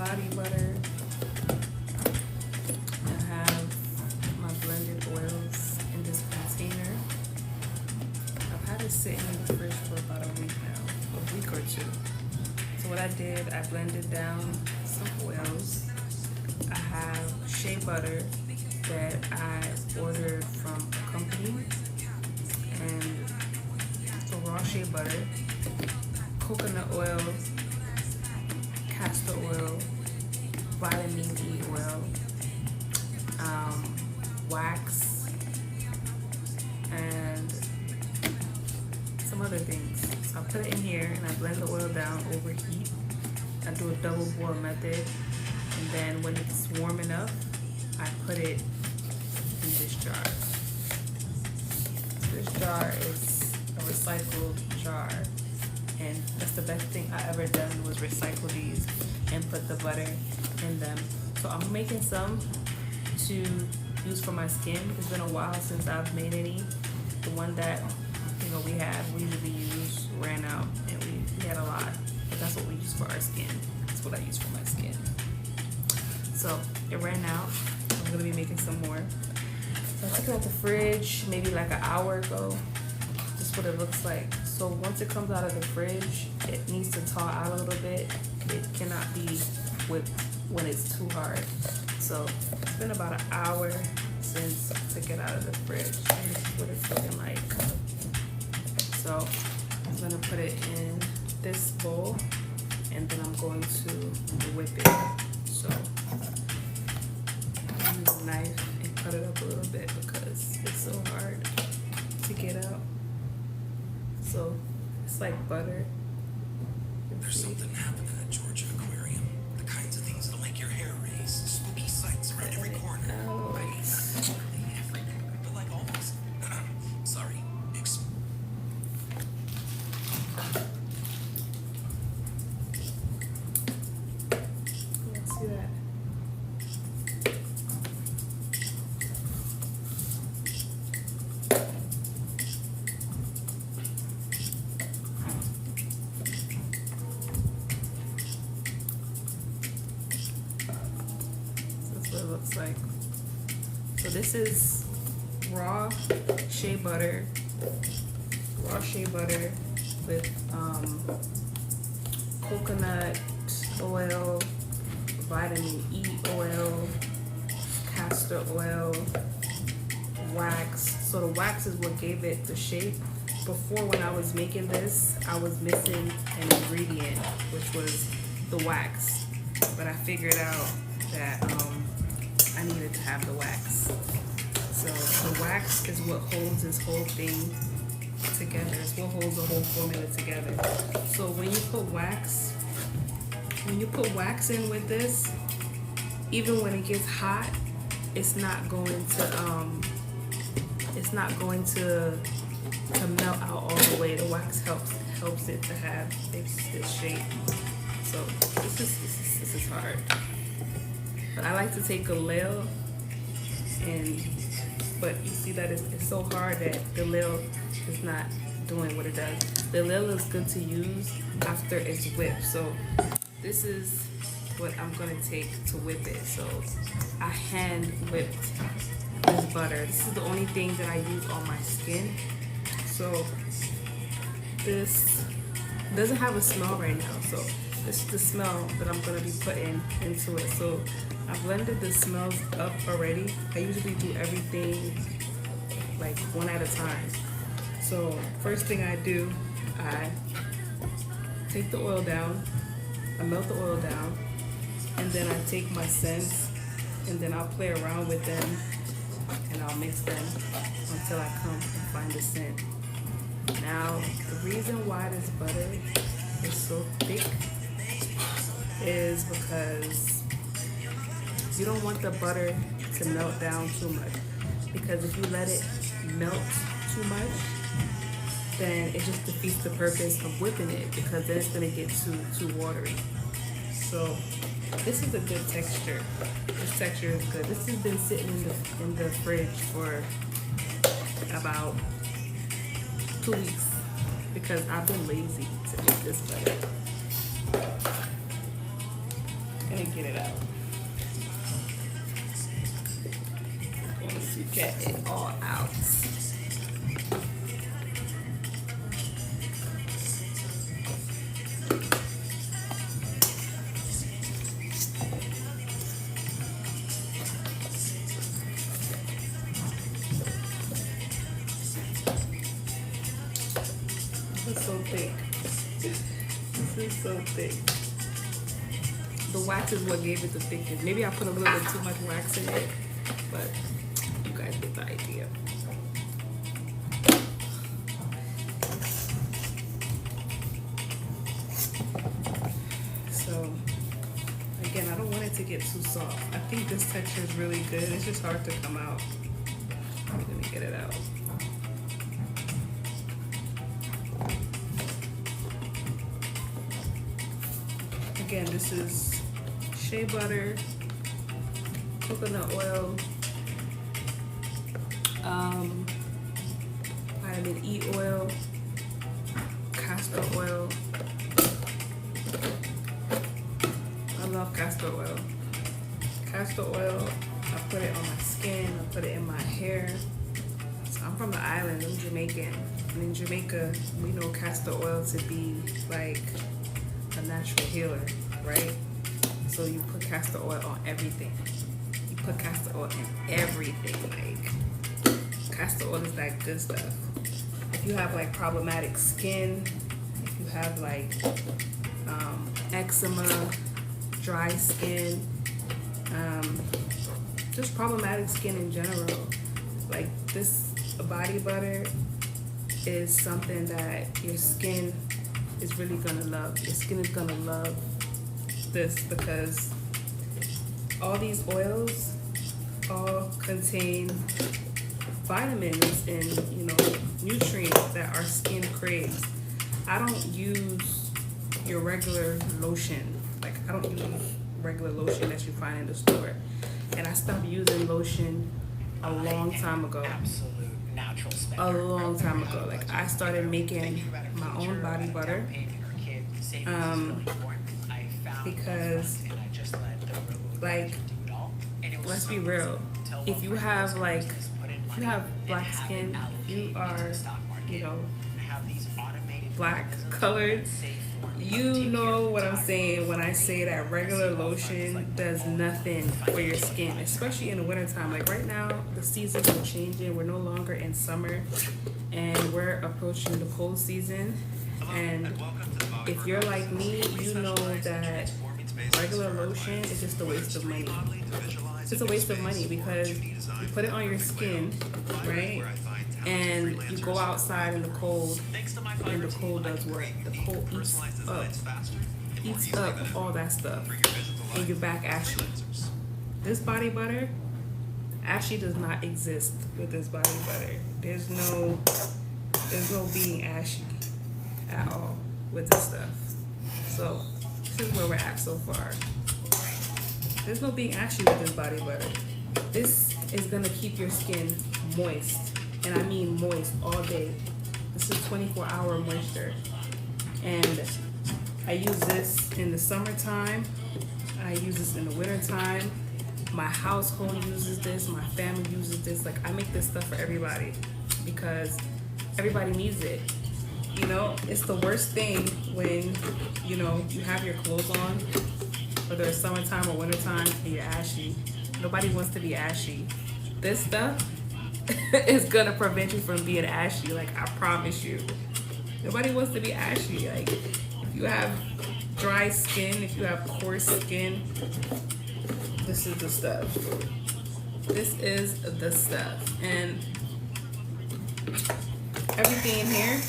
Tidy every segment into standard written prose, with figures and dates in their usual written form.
cloudy butter. I have my blended oils in this container. I've had it sitting in the fridge for about a week now, a week or two. So what I did, I blended down some oils. I have shea butter that I ordered from a company, and so raw shea butter, coconut oil, castor oil, vitamin E oil, wax, and some other things. So I put it in here and I blend the oil down over heat. I do a double boil method, and then when it's warm enough, I put it in this jar. This jar is a recycled jar, and that's the best thing I ever done was recycle these and put the butter in them. So I'm making some to use for my skin. It's been a while since I've made any. The one that we usually use ran out, and we had a lot, but that's what we use for our skin. That's what I use for my skin. So it ran out. I'm gonna be making some more. So I took it out the fridge maybe like an hour ago. Just what it looks like. So once it comes out of the fridge, it needs to thaw out a little bit. It cannot be whipped when it's too hard. So it's been about an hour since I took it out of the fridge, and this is what it's looking like. So I'm gonna put it in this bowl, and then I'm going to whip it. So I'm gonna use a knife and cut it up a little bit because it's so hard to get out. So it's like butter. There's something happening at Georgia Aquarium. The kinds of things that'll make your hair raise. Spooky sights around every corner. I mean, not really everywhere, but like almost. Sorry. Let's see that. That's what it looks like. So this is raw shea butter with coconut oil, vitamin E oil, castor oil, wax. So the wax is what gave it the shape. Before, when I was making this, I was missing an ingredient, which was the wax. But I figured out that I needed to have the wax. So the wax is what holds this whole thing together. It's what holds the whole formula together. So when you put wax in with this, even when it gets hot, it's not going to melt out all the way. The wax helps it to have this shape. So this is hard. But I like to take a ladle, but you see that it's so hard that the ladle is not doing what it does. The ladle is good to use after it's whipped. So this is what I'm gonna take to whip it. So I hand whipped this butter. This is the only thing that I use on my skin. So this doesn't have a smell right now. So this is the smell that I'm gonna be putting into it. So I blended the smells up already. I usually do everything like one at a time. So first thing I do, I take the oil down, I melt the oil down, and then I take my scents, and then I'll play around with them, and I'll mix them until I come and find the scent. Now, the reason why this butter is so thick is because you don't want the butter to melt down too much. Because if you let it melt too much, then it just defeats the purpose of whipping it, because then it's gonna get too watery. So this is a good texture. This texture is good. This has been sitting in the fridge for about 2 weeks because I've been lazy to make this butter. gonna get it out. Once you get it all out. This is so thick. This is so thick. The wax is what gave it the thickness. Maybe I put a little bit too much wax in it, but you guys get the idea. So again, I don't want it to get too soft. I think this texture is really good. It's just hard to come out. Let me get it out. Again, this is shea butter, coconut oil, vitamin E oil, castor oil. I love castor oil. Castor oil, I put it on my skin, I put it in my hair. So I'm from the island, I'm Jamaican. And in Jamaica, we know castor oil to be like a natural healer, right? So you put castor oil on everything. You put castor oil in everything. Like, castor oil is that good stuff. If you have like problematic skin, if you have like eczema, dry skin, just problematic skin in general, like this body butter is something that your skin is really gonna love. Your skin is gonna love this because all these oils all contain vitamins and, you know, nutrients that our skin craves. I don't use your regular lotion. Like, I don't use regular lotion that you find in the store. And I stopped using lotion a long time ago. A long time ago. Like, I started making my own body butter because, like, let's be real. If you have like, if you have black skin, you are, you know, black colored, you know what I'm saying when I say that regular lotion does nothing for your skin, especially in the wintertime. Like right now, the seasons are changing. We're no longer in summer and we're approaching the cold season. And if you're like me, you know that regular lotion is just a waste of money. It's just a waste of money because you put it on your skin, right? And you go outside in the cold, and the cold does what? The cold eats up all that stuff, and you're back ashy. This body butter, ashy does not exist with this body butter. There's no being ashy at all with this stuff. So this is where we're at so far. There's no being ashy with this body butter. This is gonna keep your skin moist. And I mean moist all day. This is 24-hour moisture. And I use this in the summertime. I use this in the wintertime. My household uses this. My family uses this. Like, I make this stuff for everybody because everybody needs it. You know, it's the worst thing when, you know, you have your clothes on, whether it's summertime or wintertime, and you're ashy. Nobody wants to be ashy. This stuff is gonna prevent you from being ashy, like, I promise you. Nobody wants to be ashy. Like, if you have dry skin, if you have coarse skin, this is the stuff. This is the stuff. And everything in here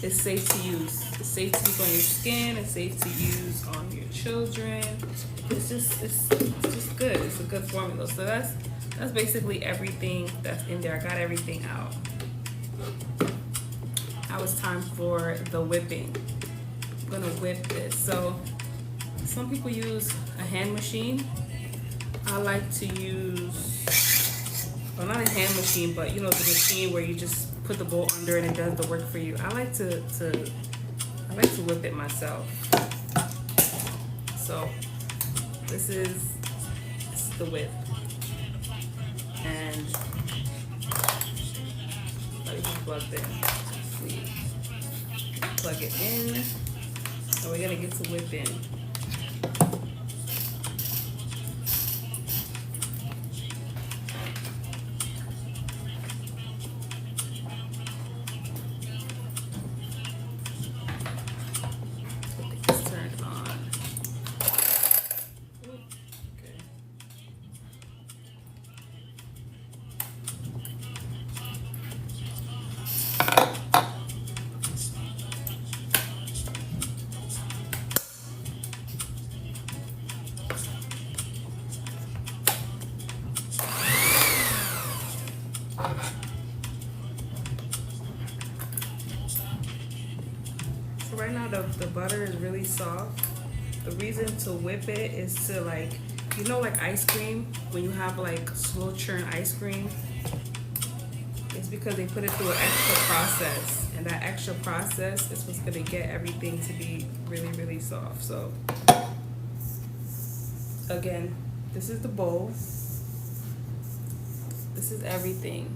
is safe to use. It's safe to use on your skin, it's safe to use on your children. It's just good. It's a good formula. So that's basically everything that's in there. I got everything out. Now it's time for the whipping. I'm gonna whip this. So some people use a hand machine. I like to use, well, not a hand machine, but you know, the machine where you just put the bowl under it and it does the work for you. I like to whip it myself. this is the whip. And let me just plug in. Let's see. Plug it in. And we're gonna get to whip in. It's turned on. Okay. So right now the butter is really soft. The reason to whip it is to like, you know, like ice cream, when you have like slow churn ice cream, it's because they put it through an extra process, and that extra process is what's gonna get everything to be really, really soft. So again, this is the bowl. This is everything.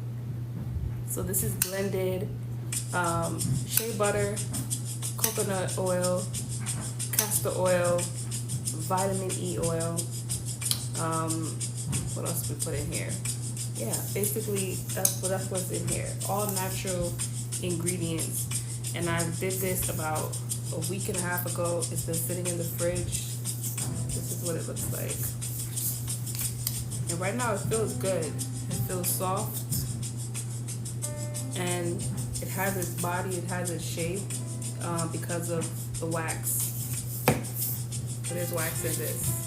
So this is blended shea butter, coconut oil, castor oil, vitamin E oil. What else we put in here? Yeah, basically that's what's in here. All natural ingredients. And I did this about a week and a half ago. It's been sitting in the fridge. This is what it looks like. And right now it feels good. It feels soft. And it has its body, it has its shape because of the wax. So there's wax in this.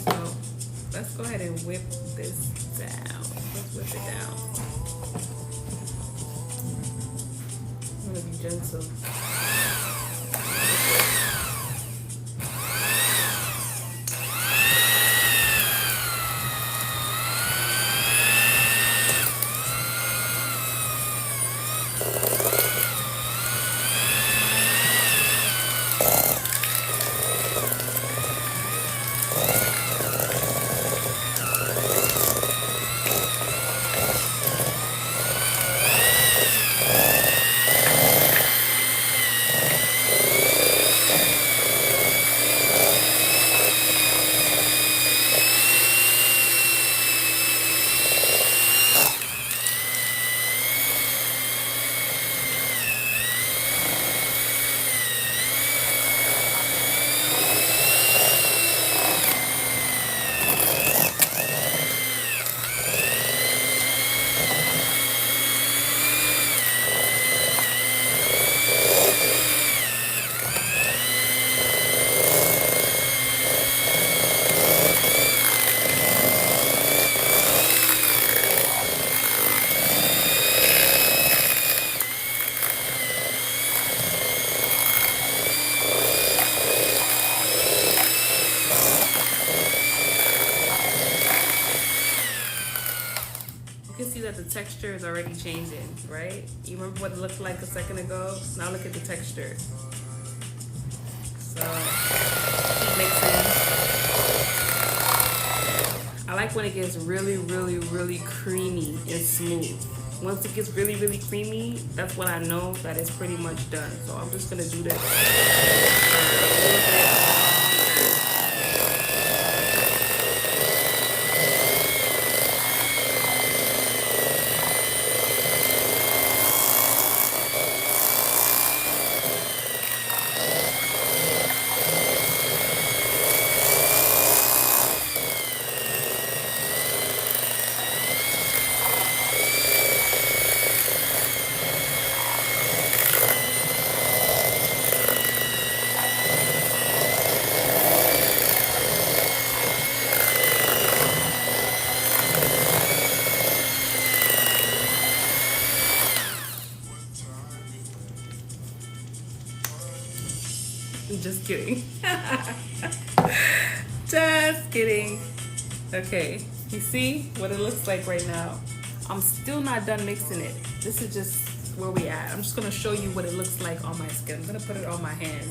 So let's go ahead and whip this down. Let's whip it down. I'm gonna be gentle. You can see that the texture is already changing, right? You remember what it looked like a second ago? Now look at the texture. So, keep mixing. I like when it gets really, really, really creamy and smooth. Once it gets really, really creamy, that's when I know that it's pretty much done. So I'm just gonna do this for a little bit. Just kidding. Just kidding. Okay, you see what it looks like right now. I'm still not done mixing it. This is just where we at. I'm just gonna show you what it looks like on my skin. I'm gonna put it on my hand.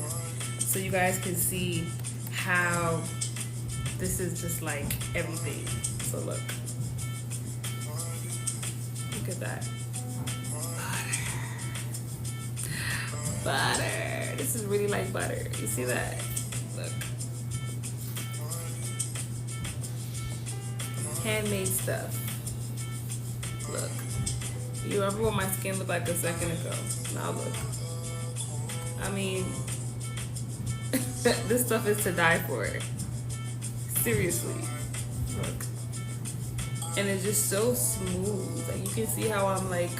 so you guys can see how this is just like everything. So look at that. Butter. This is really like butter. You see that? Look. Handmade stuff. Look. You remember what my skin looked like a second ago? Now look. I mean, this stuff is to die for. Seriously. Look. And it's just so smooth. Like, you can see how I'm like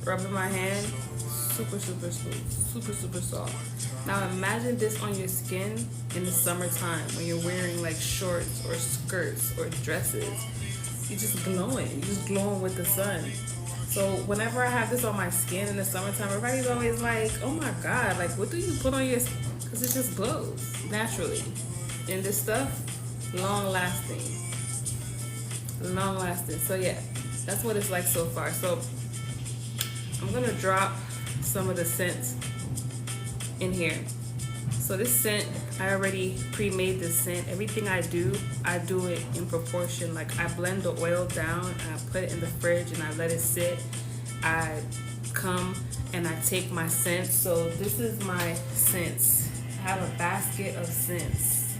rubbing my hand. Super, super smooth. Super, super soft. Now imagine this on your skin in the summertime when you're wearing like shorts or skirts or dresses. You're just glowing. You're just glowing with the sun. So whenever I have this on my skin in the summertime, everybody's always like, oh my God, like what do you put on your skin? Because it just glows naturally. And this stuff, long lasting. Long lasting. So yeah, that's what it's like so far. So I'm going to drop some of the scents in here. So this scent, I already pre-made this scent. Everything I do it in proportion. Like I blend the oil down and I put it in the fridge and I let it sit. I come and I take my scents. So this is my scents. I have a basket of scents.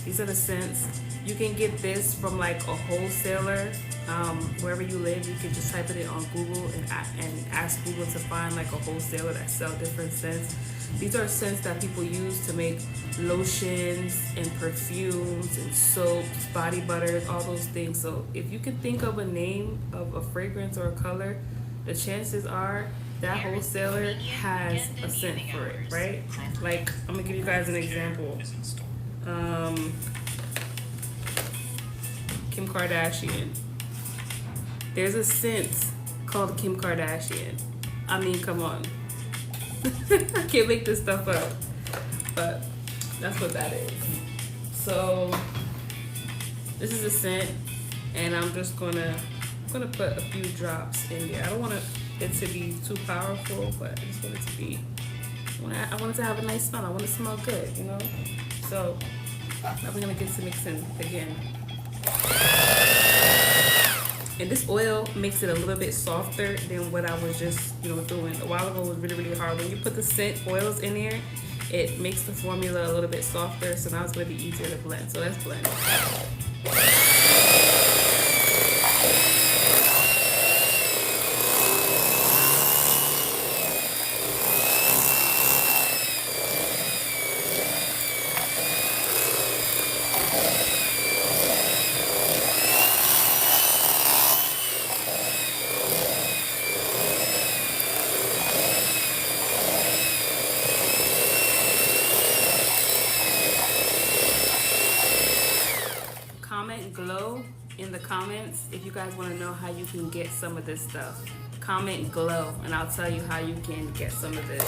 These are the scents. You can get this from like a wholesaler. Wherever you live, you can just type it in on Google and ask Google to find like a wholesaler that sell different scents. These are scents that people use to make lotions and perfumes and soaps, body butters, all those things. So if you can think of a name of a fragrance or a color, the chances are that wholesaler has a scent for it, right? Like, I'm gonna give you guys an example. Kim Kardashian. There's a scent called Kim Kardashian. I mean, come on. I can't make this stuff up. But that's what that is. So this is a scent, and I'm just gonna put a few drops in there. I don't want it to be too powerful, but I just want it to be. I want it to have a nice smell. I want it to smell good, you know. So now we're gonna get to mixing again. And this oil makes it a little bit softer than what I was just, doing. A while ago it was really, really hard. When you put the scent oils in there, it makes the formula a little bit softer. So now it's going to be easier to blend. So let's blend. Comment glow in the comments if you guys want to know how you can get some of this stuff. Comment glow and I'll tell you how you can get some of this.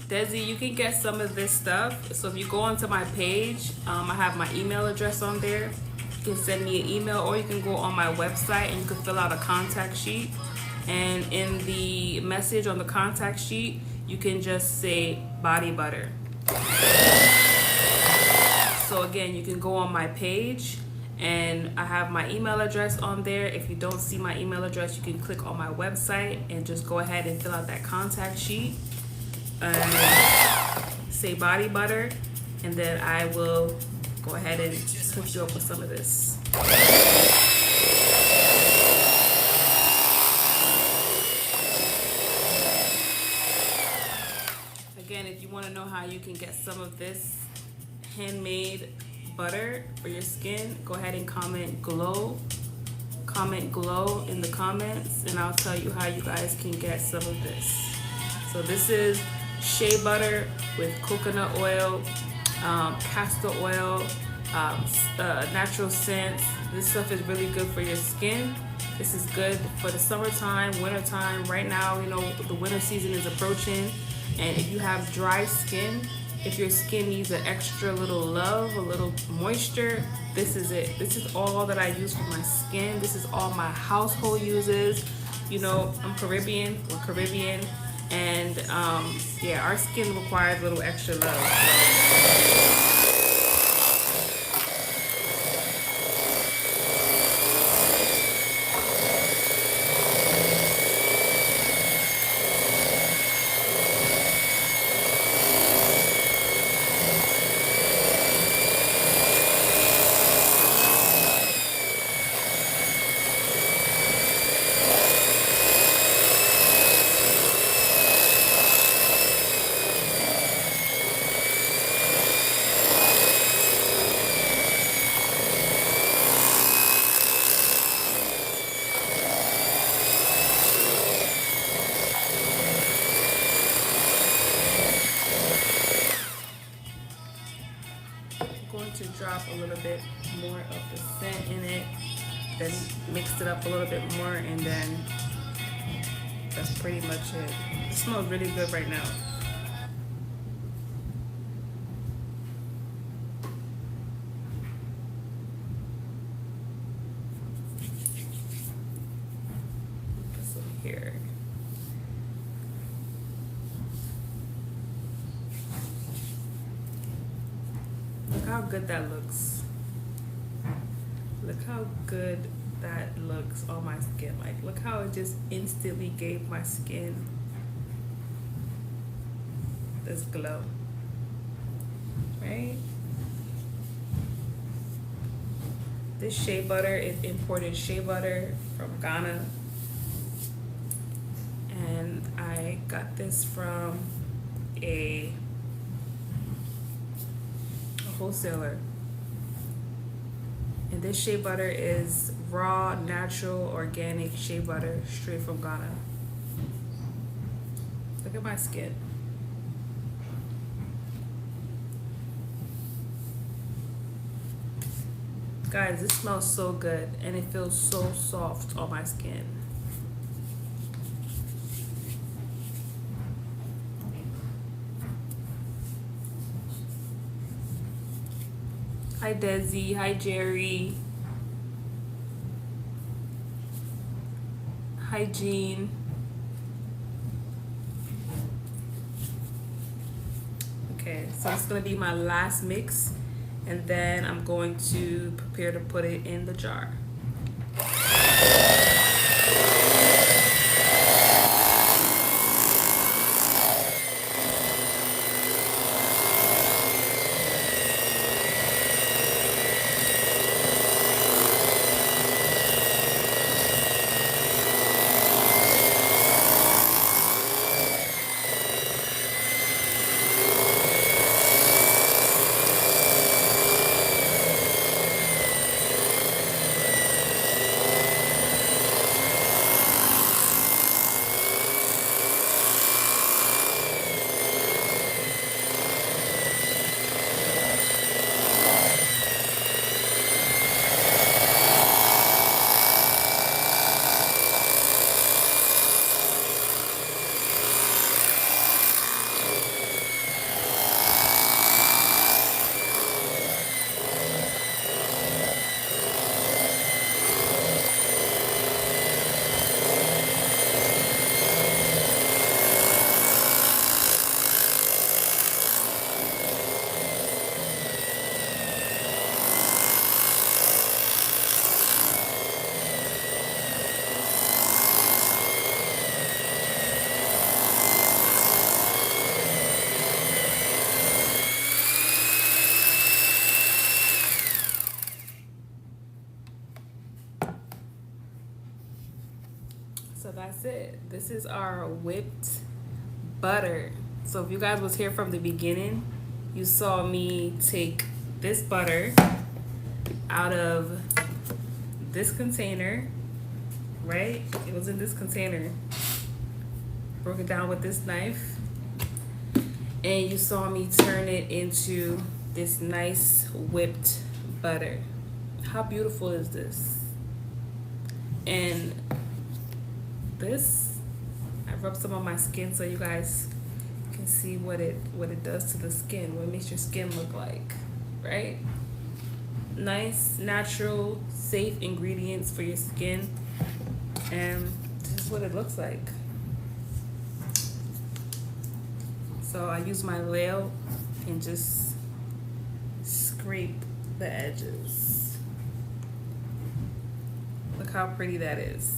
Desi, you can get some of this stuff. So if you go onto my page, I have my email address on there. You can send me an email, or you can go on my website and you can fill out a contact sheet And in the message on the contact sheet, you can just say body butter. So again, you can go on my page and I have my email address on there. If you don't see my email address, you can click on my website and just go ahead and fill out that contact sheet and say body butter, and then I will go ahead and hook you up with some of this. Again, if you want to know how you can get some of this handmade butter for your skin, go ahead and comment glow in the comments, and I'll tell you how you guys can get some of this. So this is shea butter with coconut oil, castor oil, natural scents. This stuff is really good for your skin. This is good for the summertime, wintertime. Right now, you know, the winter season is approaching, and if you have dry skin, if your skin needs an extra little love, a little moisture, this is it. This is all that I use for my skin. This is all my household uses. You know, I'm Caribbean, we're Caribbean, and yeah, our skin requires a little extra love. To drop a little bit more of the scent in it, then mix it up a little bit more, and then that's pretty much it. It smells really good right now. Put some here. Look how good that looks. Look how good that looks on my skin. Like, look how it just instantly gave my skin this glow. Right? This shea butter is imported shea butter from Ghana. And I got this from a wholesaler, and this shea butter is raw, natural, organic shea butter straight from Ghana. Look at my skin. Guys, this smells so good and it feels so soft on my skin. Hi Desi, hi Jerry, hi Jean. Okay, so it's gonna be my last mix, and then I'm going to prepare to put it in the jar. that's it. This is our whipped butter. So if you guys was here from the beginning, you saw me take this butter out of this container, right? It was in this container. Broke it down with this knife. And you saw me turn it into this nice whipped butter. How beautiful is this? And this, I rubbed some on my skin so you guys can see what it does to the skin, what it makes your skin look like, right? Nice, natural, safe ingredients for your skin. And this is what it looks like. So I use my nail and just scrape the edges. Look how pretty that is.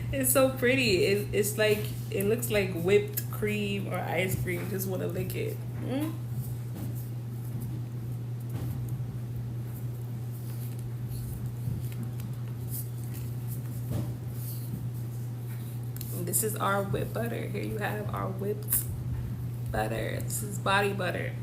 It's so pretty. It's like, it looks like whipped cream or ice cream. You just want to lick it. This is our whipped butter. Here you have our whipped butter. This is body butter.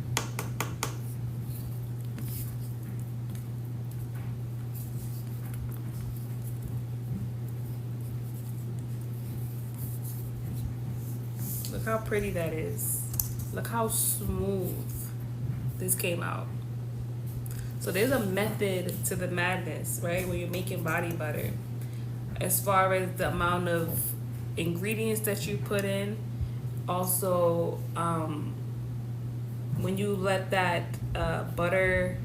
Look how pretty that is. Look how smooth this came out. So there's a method to the madness, right? When you're making body butter. As far as the amount of ingredients that you put in. Also, when you let that butter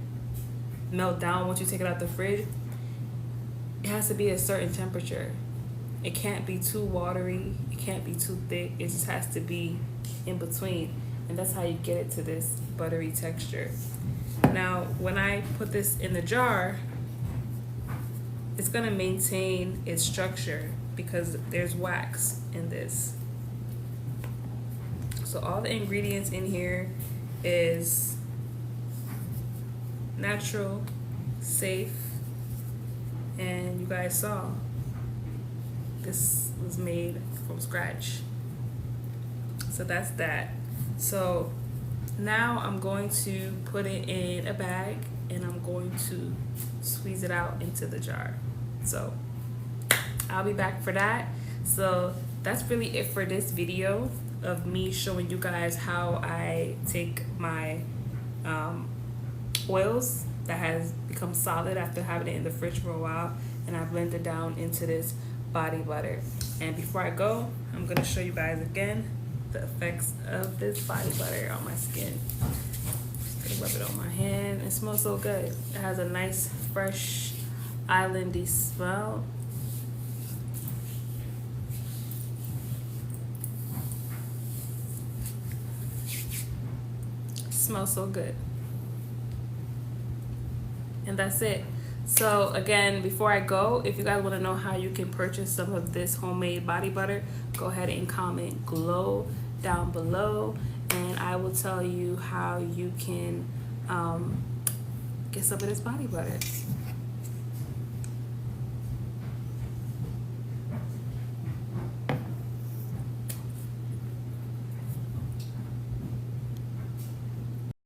melt down, once you take it out the fridge, it has to be a certain temperature. It can't be too watery. It can't be too thick. It just has to be in between. And that's how you get it to this buttery texture. Now, when I put this in the jar, it's gonna maintain its structure because there's wax in this. So all the ingredients in here is natural, safe, and you guys saw this was made from scratch. So that's that. So now I'm going to put it in a bag and I'm going to squeeze it out into the jar. So I'll be back for that. So that's really it for this video of me showing you guys how I take my oils that has become solid after having it in the fridge for a while, and I blend it down into this body butter. And before I go, I'm gonna show you guys again the effects of this body butter on my skin. Just gonna rub it on my hand. It smells so good. It has a nice, fresh, islandy smell. Smells so good. And that's it. So again, before I go, if you guys want to know how you can purchase some of this homemade body butter, go ahead and comment glow down below and I will tell you how you can get some of this body butter.